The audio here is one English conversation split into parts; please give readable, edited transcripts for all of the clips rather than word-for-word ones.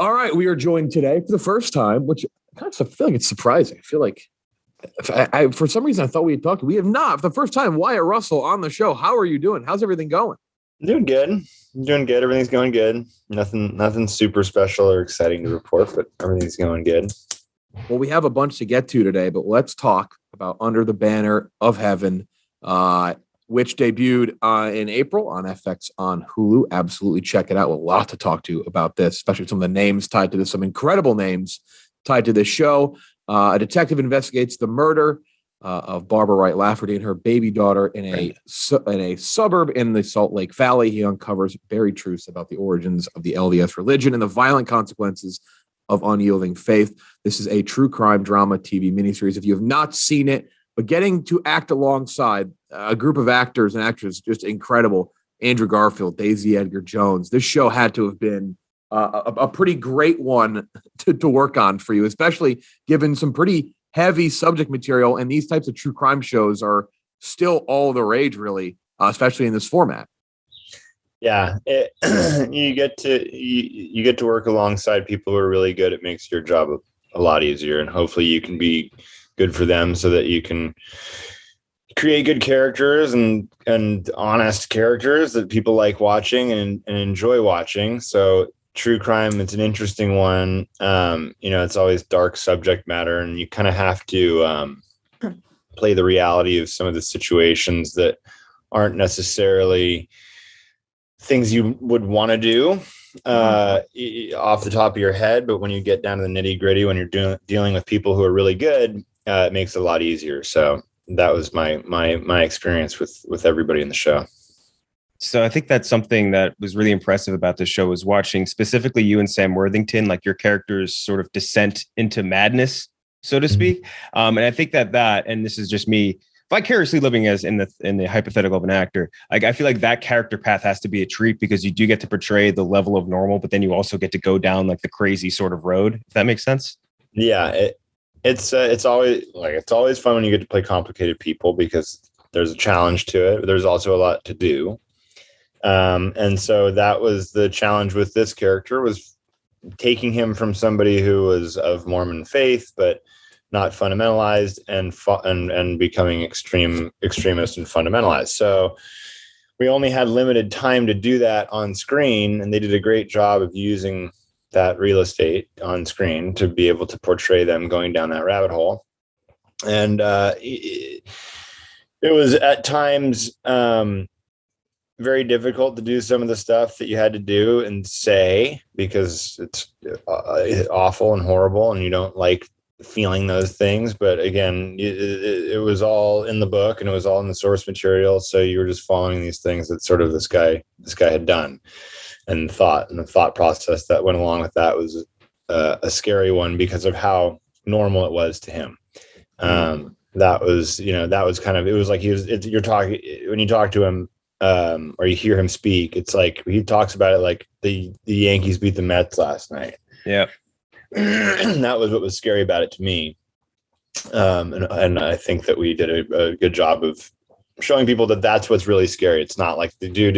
All right, we are joined today for the first time, which I kind of feel like it's surprising. I feel like for some reason I thought we had talked. We have not. For the first time, Wyatt Russell on the show. How are you doing? How's everything going? Doing good. Doing good. Everything's going good. Nothing super special or exciting to report, but everything's going good. Well, we have a bunch to get to today, but let's talk about Under the Banner of Heaven, which debuted in April on FX on Hulu. Absolutely check it out. A lot to talk to about this, especially some of the names tied to this, some incredible names tied to this show. A detective investigates the murder of Barbara Wright Lafferty and her baby daughter in a suburb in the Salt Lake Valley. He uncovers buried truths about the origins of the LDS religion and the violent consequences of unyielding faith. This is a true crime drama TV miniseries. If you have not seen it, but getting to act alongside a group of actors and actresses, just incredible. Andrew Garfield, Daisy Edgar Jones. This show had to have been a pretty great one to work on for you, especially given some pretty heavy subject material. And these types of true crime shows are still all the rage, really, especially in this format. Yeah, you get to work alongside people who are really good. It makes your job a lot easier, and hopefully you can be good for them so that you can create good characters and honest characters that people like watching and enjoy watching. So true crime, it's an interesting one. It's always dark subject matter, and you kind of have to play the reality of some of the situations that aren't necessarily things you would want to do off the top of your head. But when you get down to the nitty gritty, when you're dealing with people who are really good, it makes it a lot easier. So that was my experience with everybody in the show. So I think that's something that was really impressive about this show, was watching specifically you and Sam Worthington, like your character's sort of descent into madness, so to speak. And I think that, and this is just me vicariously living as in the hypothetical of an actor, like I feel like that character path has to be a treat, because you do get to portray the level of normal, but then you also get to go down like the crazy sort of road, if that makes sense. Yeah, it's always fun when you get to play complicated people, because there's a challenge to it. There's also a lot to do. And so that was the challenge with this character, was taking him from somebody who was of Mormon faith, but not fundamentalized, and becoming extremist and fundamentalized. So we only had limited time to do that on screen, and they did a great job of using that real estate on screen to be able to portray them going down that rabbit hole. And it was at times very difficult to do some of the stuff that you had to do and say, because it's awful and horrible, and you don't like feeling those things. But again, it was all in the book, and it was all in the source material. So you were just following these things that sort of this guy had done and the thought process that went along with that was a scary one, because of how normal it was to him. That was kind of, it was like you're talking, when you talk to him, or you hear him speak, it's like he talks about it like the Yankees beat the Mets last night. Yeah. That was what was scary about it to me. And I think that we did a good job of showing people that that's what's really scary. It's not like the dude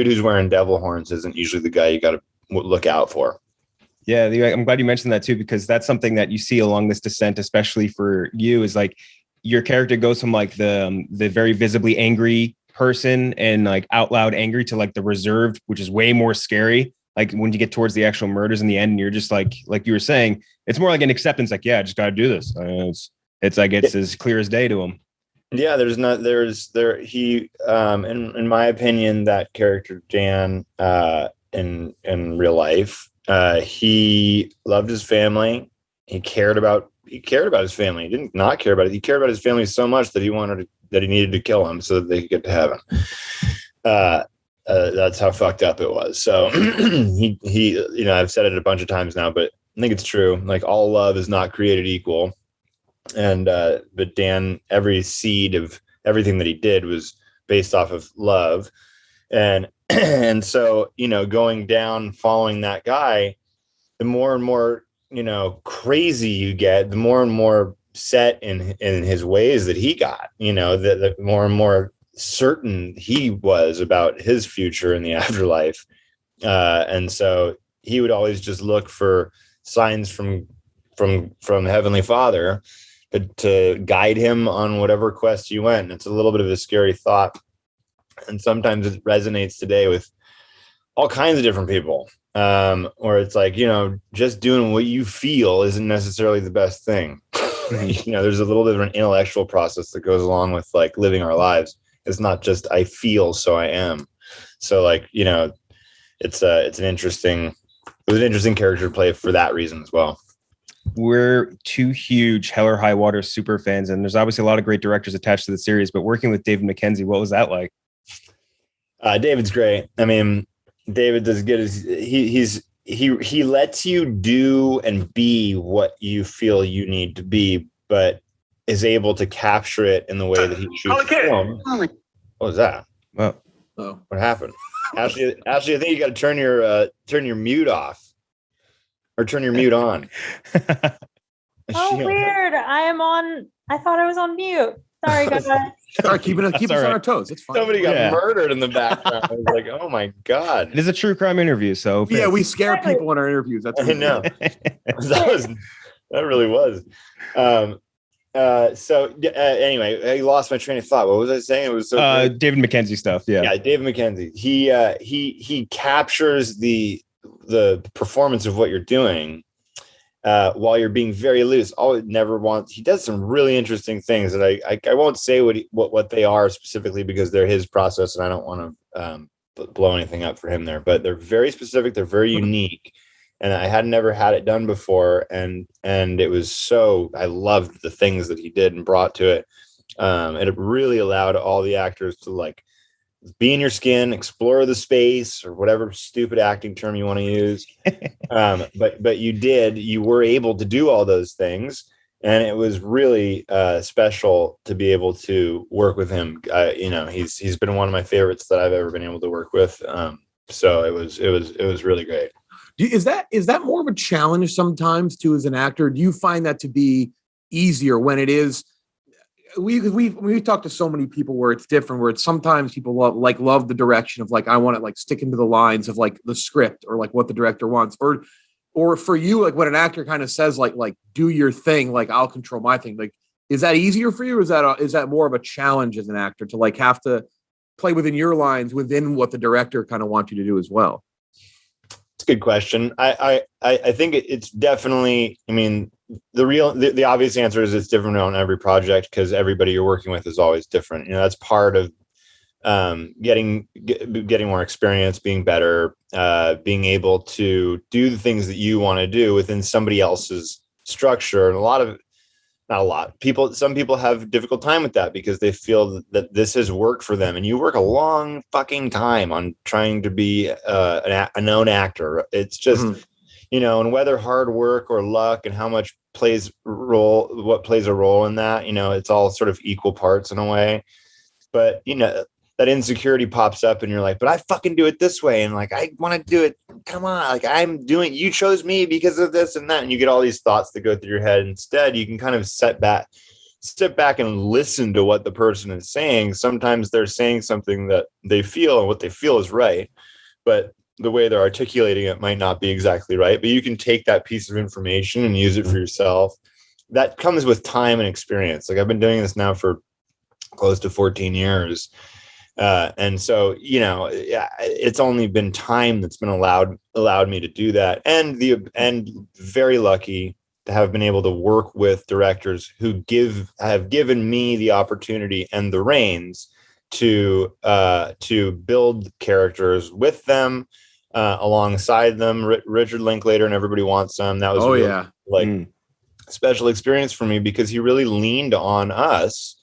who's wearing devil horns isn't usually the guy you got to look out for. Yeah. I'm glad you mentioned that too, because that's something that you see along this descent, especially for you, is like your character goes from like the very visibly angry person and like out loud angry to like the reserved, which is way more scary. Like when you get towards the actual murders in the end, and you're just like you were saying, it's more like an acceptance. Like, yeah, I just got to do this. It's like, it's as clear as day to him. Yeah. In my opinion, that character, Dan, in real life, he loved his family. He cared about his family. He didn't not care about it. He cared about his family so much that he needed to kill him so that they could get to heaven. That's how fucked up it was. So he, I've said it a bunch of times now, but I think it's true. Like, all love is not created equal. And, but Dan, every seed of everything that he did was based off of love. And so, going down, following that guy, the more and more, crazy you get, the more and more set in his ways that he got, the more and more certain he was about his future in the afterlife. And so he would always just look for signs from Heavenly Father to guide him on whatever quest you went. And it's a little bit of a scary thought. And sometimes it resonates today with all kinds of different people, where it's like, just doing what you feel isn't necessarily the best thing. There's a little bit of an intellectual process that goes along with like living our lives. It's not just I feel, so I am. So like, it was an interesting character to play for that reason as well. We're two huge Hell or High Water super fans, and there's obviously a lot of great directors attached to the series, but working with David Mackenzie, what was that like? David's great. I mean, David's as good as he lets you do and be what you feel you need to be, but is able to capture it in the way that he shoots film. What was that? Oh, what happened? Ashley, I think you got to turn your mute off or turn your mute on. Weird. I thought I was on mute. Sorry, guys. All right, keep us on our toes. It's fine. Somebody got murdered in the background. I was like, oh my God. It is a true crime interview. So yeah, we scare people in our interviews. That's what I know. that really was. Anyway, I lost my train of thought. What was I saying? It was so David Mackenzie stuff. Yeah, David Mackenzie. He captures the performance of what you're doing while you're being very loose. He does some really interesting things that I won't say what they are specifically because they're his process and I don't want to blow anything up for him there, but they're very specific. They're very unique. And I had never had it done before. And it was I loved the things that he did and brought to it. And it really allowed all the actors to like be in your skin, explore the space or whatever stupid acting term you want to use. But you were able to do all those things. And it was really special to be able to work with him. He's been one of my favorites that I've ever been able to work with. So it was really great. Is that more of a challenge sometimes too as an actor? Do you find that to be easier when it is? We talked to so many people where it's different, where it's sometimes people love the direction of like, I want to like sticking to the lines of like the script or like what the director wants, or for you, like when an actor kind of says like do your thing, like I'll control my thing. Like, is that easier for you? Or is that more of a challenge as an actor to like have to play within your lines, within what the director kind of wants you to do as well? It's a good question. I think it's definitely, I mean, the obvious answer is it's different on every project because everybody you're working with is always different. That's part of getting more experience, being better, being able to do the things that you want to do within somebody else's structure. And some people have a difficult time with that because they feel that this has worked for them. And you work a long fucking time on trying to be a known actor. It's just, and whether hard work or luck and how much plays a role in that, it's all sort of equal parts in a way. But, that insecurity pops up and you're like, but I fucking do it this way. And like, I want to do it. Come on. Like you chose me because of this and that. And you get all these thoughts that go through your head. Instead, you can kind of step back and listen to what the person is saying. Sometimes they're saying something that they feel and what they feel is right, but the way they're articulating it might not be exactly right. But you can take that piece of information and use it for yourself. That comes with time and experience. Like I've been doing this now for close to 14 years. And so, it's only been time that's been allowed me to do that. And very lucky to have been able to work with directors who have given me the opportunity and the reins to build characters with them, alongside them. Richard Linklater and Everybody Wants Some. That was special experience for me because he really leaned on us.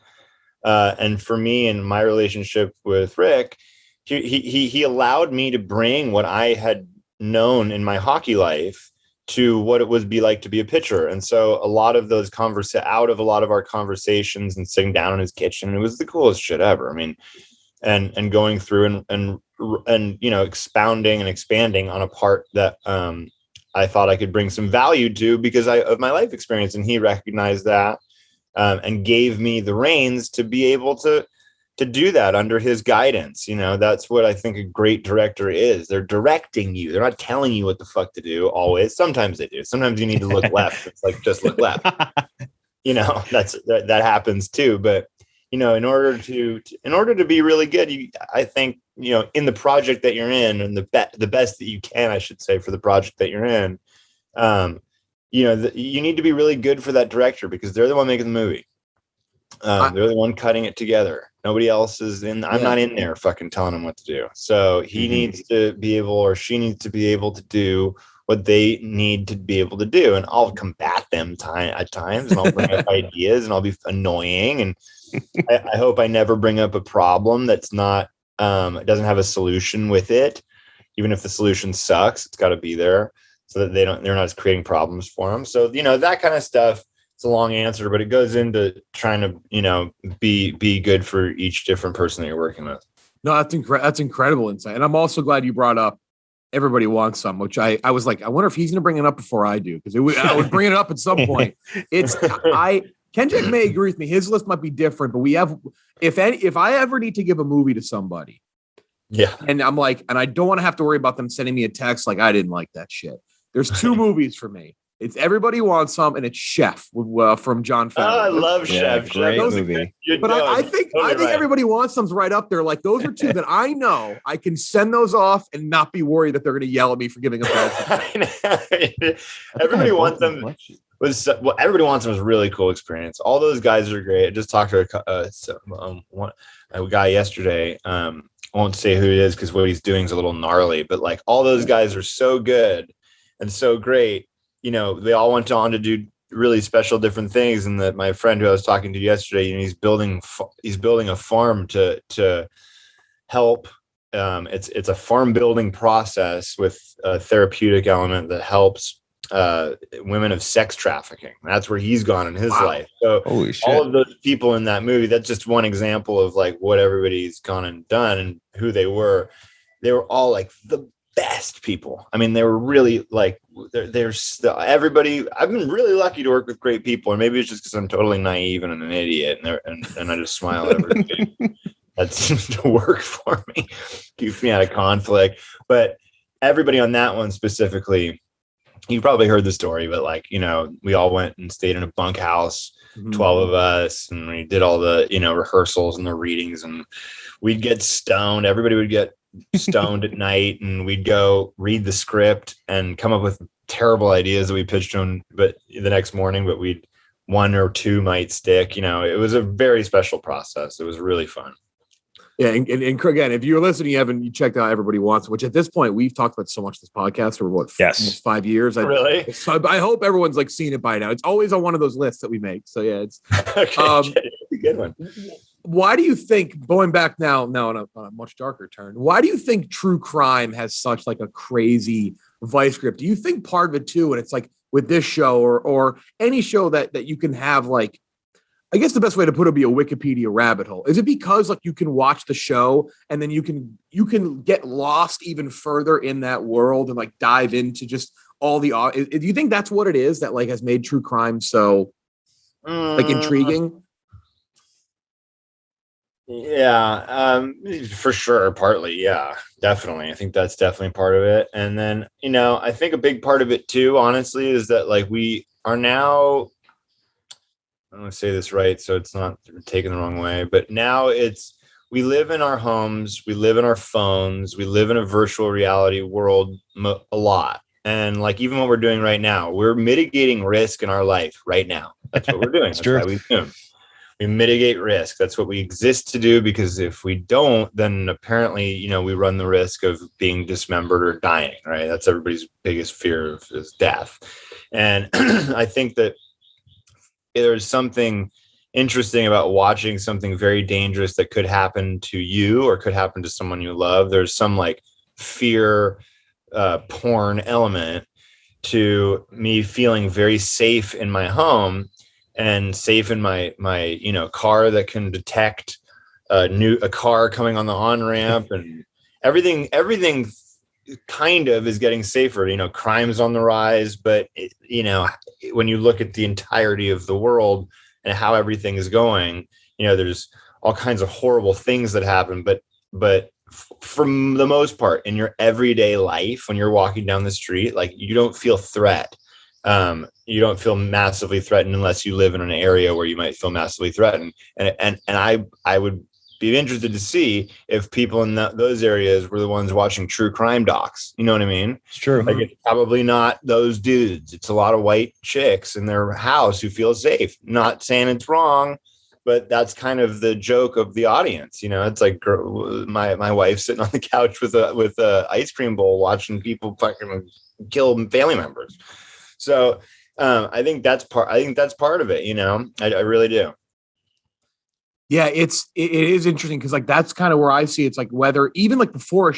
And for me and my relationship with Rick, he allowed me to bring what I had known in my hockey life to what it would be like to be a pitcher. And so a lot of those out of a lot of our conversations and sitting down in his kitchen, it was the coolest shit ever. I mean, and going through and expounding and expanding on a part that I thought I could bring some value to because of my life experience. And he recognized that. And gave me the reins to be able to to do that under his guidance. That's what I think a great director is. They're directing you. They're not telling you what the fuck to do always. Sometimes they do. Sometimes you need to look left. It's like, just look left. That happens too. But, in order to be really good, I think, in the project that you're in, and the best that you can, I should say, for the project that you're in, you need to be really good for that director, because they're the one making the movie. They're the one cutting it together. Nobody else is in. I'm not in there fucking telling them what to do. So he needs to be able, or she needs to be able to do what they need to be able to do. And I'll combat them at times, and I'll bring up ideas, and I'll be annoying. And I hope I never bring up a problem that's not, doesn't have a solution with it. Even if the solution sucks, it's got to be there so that they're not creating problems for them. So, that kind of stuff. It's a long answer, but it goes into trying to, be good for each different person that you're working with. No, that's incredible insight. And I'm also glad you brought up Everybody Wants Some, which I was like, I wonder if he's going to bring it up before I do, because I would bring it up at some point. Kendrick may agree with me. His list might be different, but we have, if I ever need to give a movie to somebody, and I'm like, and I don't want to have to worry about them sending me a text like, I didn't like that shit. There's two movies for me. It's Everybody Wants Some, and it's Chef from John Favreau. Oh, I love Chef. Great movie. But I think Everybody Wants Some's right up there. Like, those are two that I know I can send those off and not be worried that they're going to yell at me for giving a bad. Everybody Wants Them Everybody Wants Them was a really cool experience. All those guys are great. I just talked to a guy yesterday. I won't say who it is because what he's doing is a little gnarly, but like, all those guys are so good and so great. They all went on to do really special different things. And that my friend who I was talking to yesterday, he's building a farm to help. It's a farm building process with a therapeutic element that helps women of sex trafficking. That's where he's gone in his life. So all of those people in that movie, that's just one example of like what everybody's gone and done and who they were. They were all like the best people. I mean, they were really like, there's everybody. I've been really lucky to work with great people, and maybe it's just because I'm totally naive and an idiot, and I just smile at everybody. That seems to work for me, keeps me out of conflict. But everybody on that one specifically, you probably heard the story, but like, we all went and stayed in a bunkhouse, 12 of us, and we did all the, rehearsals and the readings, and we'd get stoned. Everybody would get stoned at night, and we'd go read the script and come up with terrible ideas that we pitched them, but the next morning, but one or two might stick. It was a very special process. It was really fun. Yeah, and again, if you're listening, you checked out Everybody Wants, which at this point we've talked about so much this podcast for almost 5 years. Really? So I hope everyone's like seen it by now. It's always on one of those lists that we make. So yeah, it's a good one. Why do you think, going back now on a much darker turn, why do you think true crime has such like a crazy vice grip? Do you think part of it too, and it's like with this show or any show that you can have, like, I guess the best way to put it would be a Wikipedia rabbit hole. Is it because like you can watch the show and then you can get lost even further in that world and like dive into just all the, do you think that's what it is that like has made true crime so like intriguing? Yeah, for sure. Partly. Yeah, definitely. I think that's definitely part of it. And then, I think a big part of it too, honestly, is that like we are now, I'm going to say this right, so it's not taken the wrong way, but now we live in our homes, we live in our phones, we live in a virtual reality world a lot. And like, even what we're doing right now, we're mitigating risk in our life right now. That's what we're doing. That's why we Zoom. We mitigate risk. That's what we exist to do, because if we don't, then apparently, we run the risk of being dismembered or dying, right? That's everybody's biggest fear is death. And I think that there's something interesting about watching something very dangerous that could happen to you or could happen to someone you love. There's some like fear porn element to me feeling very safe in my home and safe in my car that can detect a car coming on the on-ramp, and everything kind of is getting safer. Crime's on the rise, but when you look at the entirety of the world and how everything is going, there's all kinds of horrible things that happen, but from the most part in your everyday life, when you're walking down the street, like you don't feel threat. You don't feel massively threatened unless you live in an area where you might feel massively threatened. And I would be interested to see if people in those areas were the ones watching true crime docs. You know what I mean? It's true. Like, it's probably not those dudes. It's a lot of white chicks in their house who feel safe. Not saying it's wrong, but that's kind of the joke of the audience. You know, it's like my wife sitting on the couch with a ice cream bowl watching people fucking kill family members. So I think that's part of it. You know, I really do. Yeah, it is interesting because like that's kind of where I see it's like whether even like before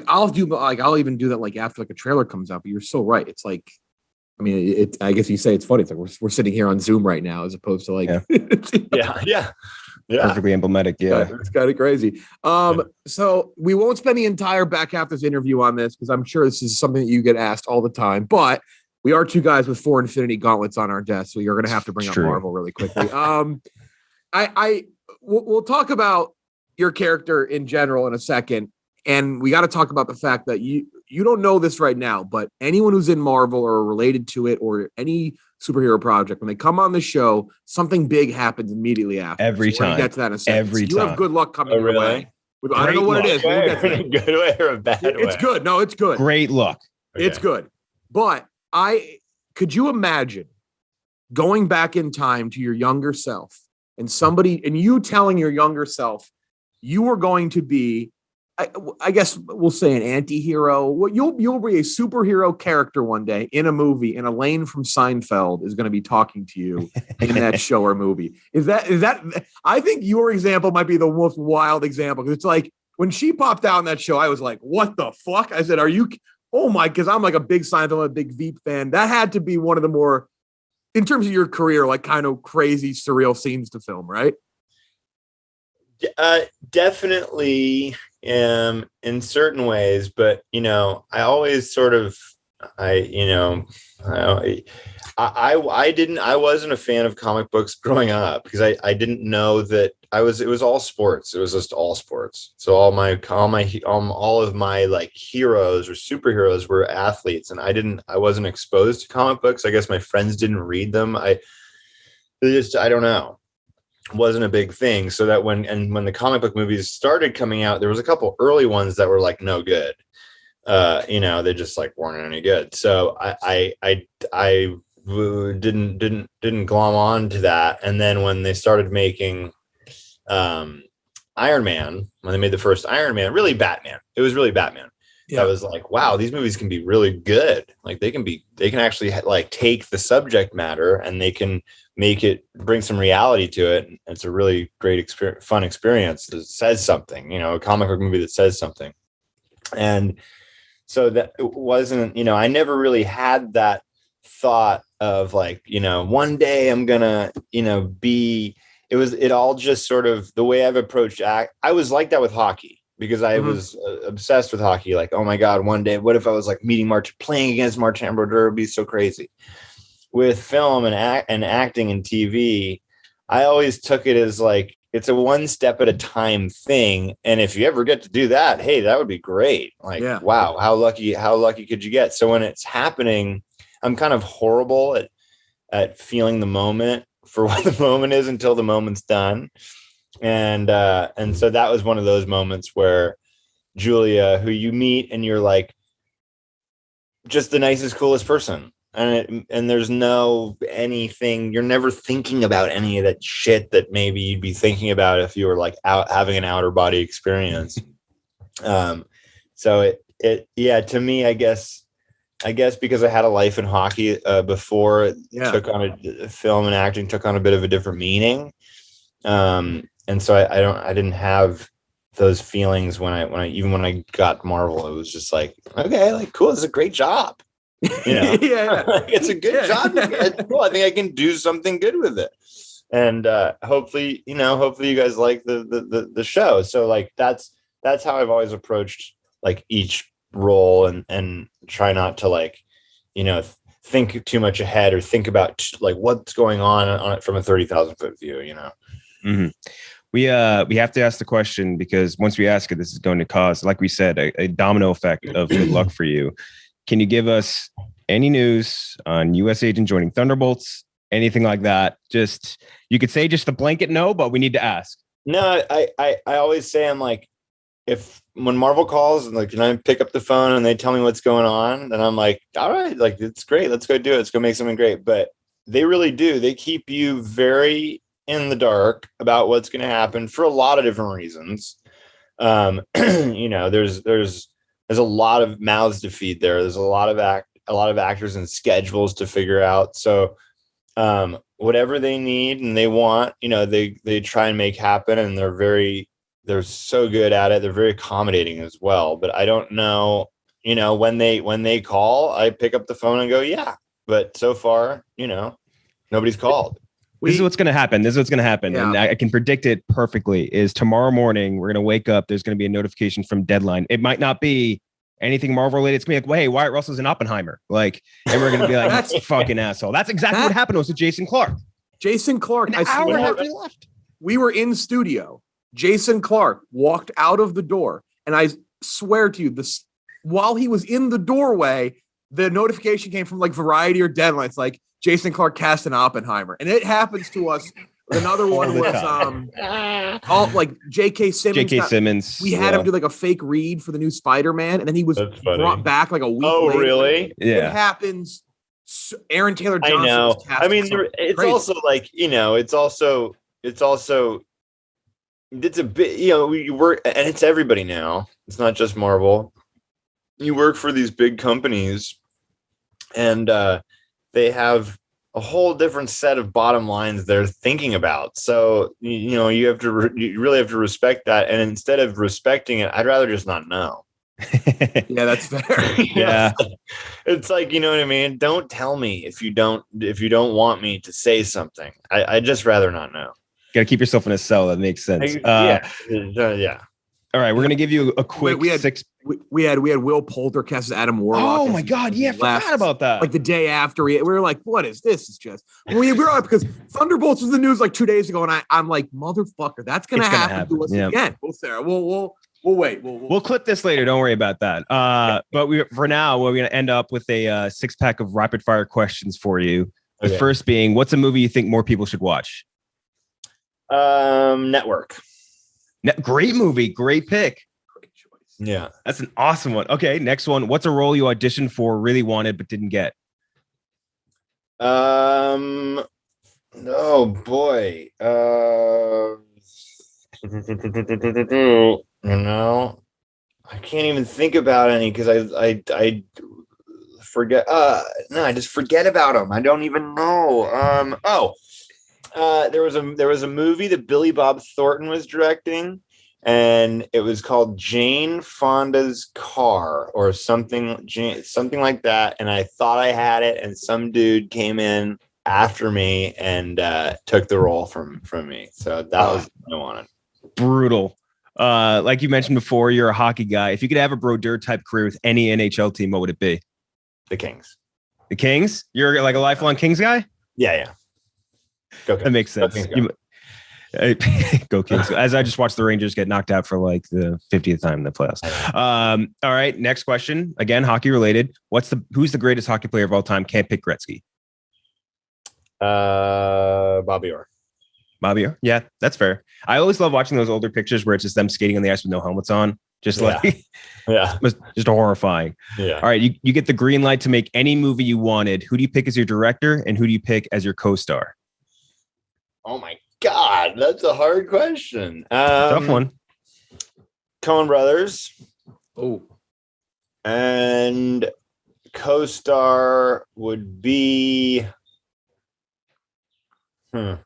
I'll even do that like after like a trailer comes out. But you're so right. It's like, I mean, I guess you say it's funny. It's like we're sitting here on Zoom right now as opposed to like yeah. Perfectly emblematic. Yeah, it's kind of crazy. So we won't spend the entire back half of this interview on this because I'm sure this is something that you get asked all the time. But we are two guys with 4 Infinity Gauntlets on our desk, so you're going to have to bring up Marvel really quickly. We'll talk about your character in general in a second, and we got to talk about the fact that you don't know this right now, but anyone who's in Marvel or related to it or any superhero project, when they come on the show, something big happens immediately after. Every so we're time. gonna get to that in a second. Every you time. have good luck coming Oh, your really? way. I don't know what it is. But we'll get to in a good way or a bad way? It's good. No, it's good. Great luck. Okay. It's good. But could you imagine going back in time to your younger self and you telling your younger self you were going to be, I guess we'll say an anti-hero. You'll be a superhero character one day in a movie, and Elaine from Seinfeld is going to be talking to you in that show or movie. Is that? I think your example might be the most wild example because it's like when she popped out in that show, I was like, "What the fuck?" I said, "Are you?" Oh my! Because I'm like a big Seinfeld, a big Veep fan. That had to be one of the more, in terms of your career, like kind of crazy, surreal scenes to film, right? Definitely in certain ways, but you know, I always sort of I wasn't a fan of comic books growing up because I didn't know that it was all sports. It was just all sports. So all of my like heroes or superheroes were athletes, and I wasn't exposed to comic books. I guess my friends didn't read them. I don't know. Wasn't a big thing. So that when the comic book movies started coming out, there was a couple early ones that were like no good. They just like weren't any good. So I didn't glom on to that. And then when they started making Iron Man, when they made the first Iron Man, really Batman. It was really Batman. Yeah. I was like, wow, these movies can be really good. Like they can actually like take the subject matter and they can bring some reality to it. And it's a really great fun experience that says something, a comic book movie that says something. And so that it wasn't, I never really had that thought of like, one day I'm gonna, it all just sort of the way I've approached act. I was like that with hockey. Because I was obsessed with hockey. Like, oh my God, one day, what if I was like playing against Martin Brodeur? It would be so crazy. With film and acting and TV, I always took it as like, it's a one step at a time thing. And if you ever get to do that, hey, that would be great. Like, wow, how lucky could you get? So when it's happening, I'm kind of horrible at feeling the moment for what the moment is until the moment's done. And so that was one of those moments where Julia, who you meet and you're like just the nicest, coolest person. And there's no anything, you're never thinking about any of that shit that maybe you'd be thinking about if you were like out having an outer body experience. So to me, I guess because I had a life in hockey before took on film and acting took on a bit of a different meaning. And so I didn't have those feelings when I got Marvel. It was just like, okay, like cool, it's a great job. It's a good job. It's cool. I think I can do something good with it. And hopefully you guys like the show. So like that's how I've always approached like each role and try not to like, think too much ahead or think about like what's going on it from a 30,000 foot view, Mm-hmm. We have to ask the question because once we ask it, this is going to cause, like we said, a domino effect of good luck for you. Can you give us any news on U.S. Agent joining Thunderbolts? Anything like that? Just you could say just the blanket no, but we need to ask. No, I always say I'm like, if when Marvel calls and like, can I pick up the phone and they tell me what's going on, then I'm like, all right, like it's great, let's go do it. Let's go make something great. But they really do. They keep you very in the dark about what's going to happen for a lot of different reasons. There's a lot of mouths to feed there. There's a lot of actors and schedules to figure out. So whatever they need and they want, they try and make happen, and they're so good at it. They're very accommodating as well. But I don't know, when they call, I pick up the phone and go, yeah. But so far, nobody's called. This is what's going to happen. Yeah. And I can predict it perfectly. Is tomorrow morning, we're going to wake up. There's going to be a notification from Deadline. It might not be anything Marvel related. It's going to be like, well, hey, Wyatt Russell's in Oppenheimer. Like, and we're going to be like, that's fucking asshole. That's exactly what happened to Jason Clark. Jason Clark. An hour after he left. We were in studio. Jason Clark walked out of the door. And I swear to you, while he was in the doorway, the notification came from like Variety or Deadline. It's like, Jason Clark cast in Oppenheimer, and it happens to us. Another one was like J.K. Simmons. Simmons. We had him do like a fake read for the new Spider-Man, and then he was brought back like a week later. Oh, really? Yeah, it happens. Aaron Taylor Johnson. I know. Was cast it's crazy. Also like it's a bit. You work, and it's everybody now. It's not just Marvel. You work for these big companies, and they have a whole different set of bottom lines they're thinking about. So, you really have to respect that. And instead of respecting it, I'd rather just not know. Yeah, that's fair. Yeah. It's like, you know what I mean? Don't tell me if you don't want me to say something. I'd just rather not know. Got to keep yourself in a cell. That makes sense. Yeah. All right. We're going to give you a quick We had Will Poulter cast as Adam Warlock. Oh my God. Yeah. Forgot about that. Like the day after we were like, what is this? It's just, we were up because Thunderbolts was the news like 2 days ago. And I'm like, motherfucker, that's going to happen to us again. Well, Sarah, we'll wait. We'll clip this later. Don't worry about that. But for now, we're going to end up with a 6-pack of rapid fire questions for you. The first being, what's a movie you think more people should watch? Network. Great movie. Great pick. Great choice. Yeah. That's an awesome one. Okay. Next one. What's a role you auditioned for, really wanted, but didn't get? Oh boy. I can't even think about any because I forget. No, I just forget about them. I don't even know. There was a movie that Billy Bob Thornton was directing, and it was called Jane Fonda's Car or something like that. And I thought I had it, and some dude came in after me and took the role from me. So that was what I wanted. Brutal. Like you mentioned before, you're a hockey guy. If you could have a Brodeur type career with any NHL team, what would it be? The Kings. The Kings? You're like a lifelong Kings guy? Yeah. Go Kings. That makes sense. Go Kings. As I just watched the Rangers get knocked out for like the 50th time in the playoffs. All right. Next question. Again, hockey related. Who's the greatest hockey player of all time? Can't pick Gretzky. Bobby Orr. Bobby Orr. Yeah, that's fair. I always love watching those older pictures where it's just them skating on the ice with no helmets on. Just just horrifying. Yeah. All right. You get the green light to make any movie you wanted. Who do you pick as your director and who do you pick as your co-star? Oh my God, that's a hard question. Tough one. Coen Brothers. Oh. And co-star would be. I've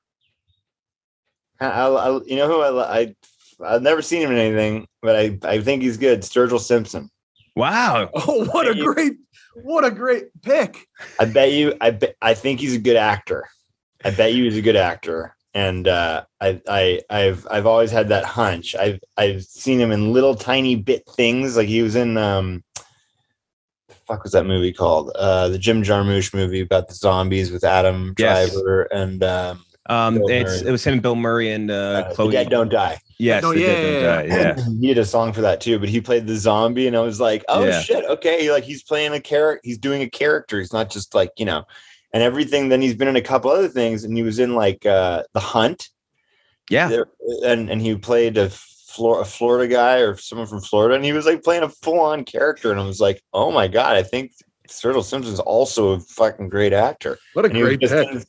never seen him in anything, but I think he's good. Sturgill Simpson. Wow. Oh, what a great pick. I think he's a good actor. I bet you he's a good actor. And I've always had that hunch. I've seen him in little tiny bit things. Like he was in the fuck was that movie called? The Jim Jarmusch movie about the zombies with Adam Driver and It was him and Bill Murray and Chloe. The Dead Don't Die. Yes, The Dead Don't Die. He had a song for that too, but he played the zombie, and I was like, oh shit, okay, like he's playing a character, he's doing a character, he's not just like, and everything. Then he's been in a couple other things, and he was in like The Hunt. Yeah, and he played a Florida guy or someone from Florida, and he was like playing a full-on character, and I was like, oh my god, I think Turtle Simpson's also a fucking great actor. What a great pick.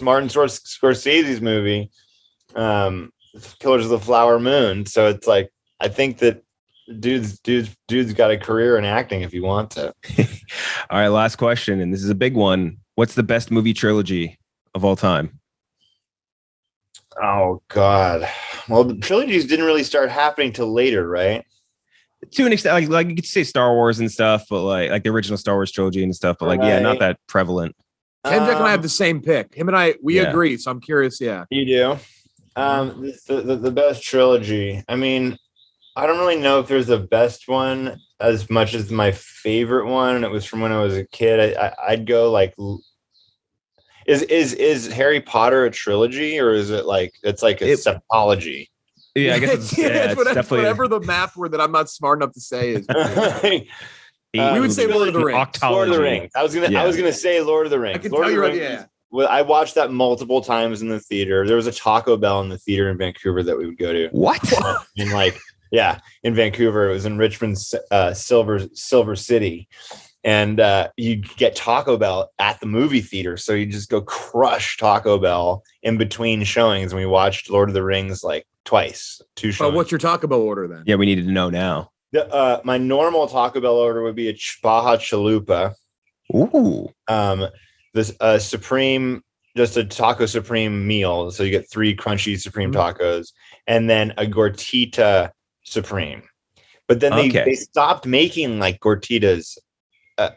Martin Scorsese's movie, Killers of the Flower Moon. So it's like, I think that dude's got a career in acting if he wants to. All right, last question, and this is a big one. What's the best movie trilogy of all time? Oh God. Well, the trilogies didn't really start happening till later, right? To an extent, like you could say Star Wars and stuff, but like the original Star Wars trilogy and stuff, but like not that prevalent. Kendrick and I have the same pick. Him and I, we agree. So I'm curious. Yeah, you do. The best trilogy. I mean, I don't really know if there's a best one as much as my favorite one. And it was from when I was a kid. I'd go like, is Harry Potter a trilogy, or is it like it's like a septology? Yeah, I guess it's whatever the math word that I'm not smart enough to say is. We would say Lord of the Rings. Octology. Lord of the Rings. I was gonna say Lord of the Rings. I can Lord tell of you the right. Rings. Well, I watched that multiple times in the theater. There was a Taco Bell in the theater in Vancouver that we would go to. What? In Vancouver. It was in Richmond, Silver City. And you get Taco Bell at the movie theater. So you just go crush Taco Bell in between showings. And we watched Lord of the Rings like twice, 2 showings. But what's your Taco Bell order then? Yeah, we needed to know now. My normal Taco Bell order would be a Baja Chalupa. Ooh. This Supreme, just a Taco Supreme meal. So you get 3 crunchy Supreme tacos, and then a Gordita Supreme. But then they stopped making like Gorditas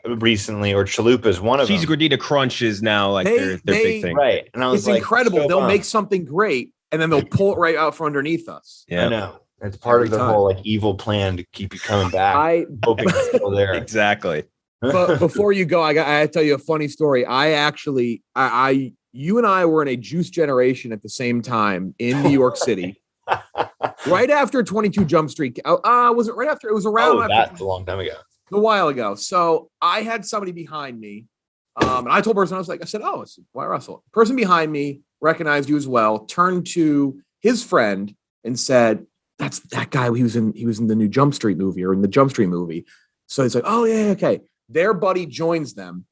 recently, or Chalupas. One of Cheese them. Gordita Crunch is now like their big thing, right? And I was it's incredible. They'll make something great, and then they'll pull it right out from underneath us. Yeah, I know. It's part of the whole like evil plan to keep you coming back. Hoping it's still there. Exactly. But before you go, I gotta tell you a funny story. You and I were in a juice generation at the same time in New York City, right after 22 Jump Street. Was it right after? It was around. That's a long time ago. A while ago. So I had somebody behind me, and I told the person, I said, "Oh, it's Wyatt Russell." Person behind me recognized you as well. Turned to his friend and said, "That's that guy. He was in the new Jump Street movie, or in the Jump Street movie." So he's like, "Oh yeah, okay." Their buddy joins them,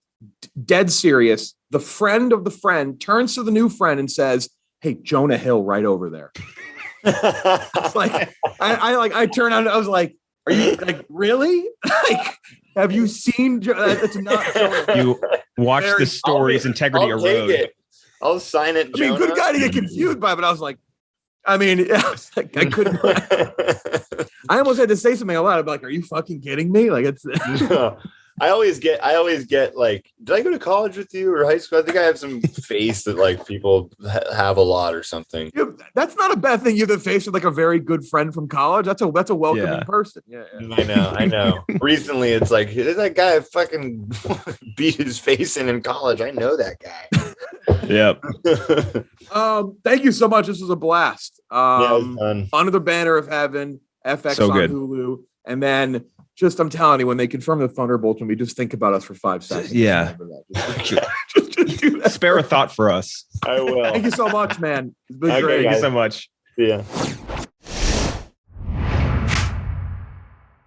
dead serious. The friend of the friend turns to the new friend and says, "Hey, Jonah Hill, right over there." It's like I turned on. I was like, "Are you like really? Like, have you seen? It's not Jonah Hill." You watch the stories, integrity erode. I'll sign it. I mean, good guy to get confused by, but I was like, I couldn't. I almost had to say something a lot. I'm like, "Are you fucking kidding me?" Like it's. I always get like, did I go to college with you or high school? I think I have some face that like people have a lot or something. Yeah, that's not a bad thing. You have the face of like a very good friend from college. That's a welcoming person. Yeah. I know. Recently, it's like, that guy fucking beat his face in college. I know that guy. Yep. Thank you so much. This was a blast. It was fun. Under the Banner of Heaven, FX so on good. Hulu, and then. I'm telling you, when they confirm the Thunderbolts, when we just think about us for 5 seconds. Yeah. Just do that. Spare a thought for us. I will. Thank you so much, man. It's been great. great. Thank you so much. Yeah.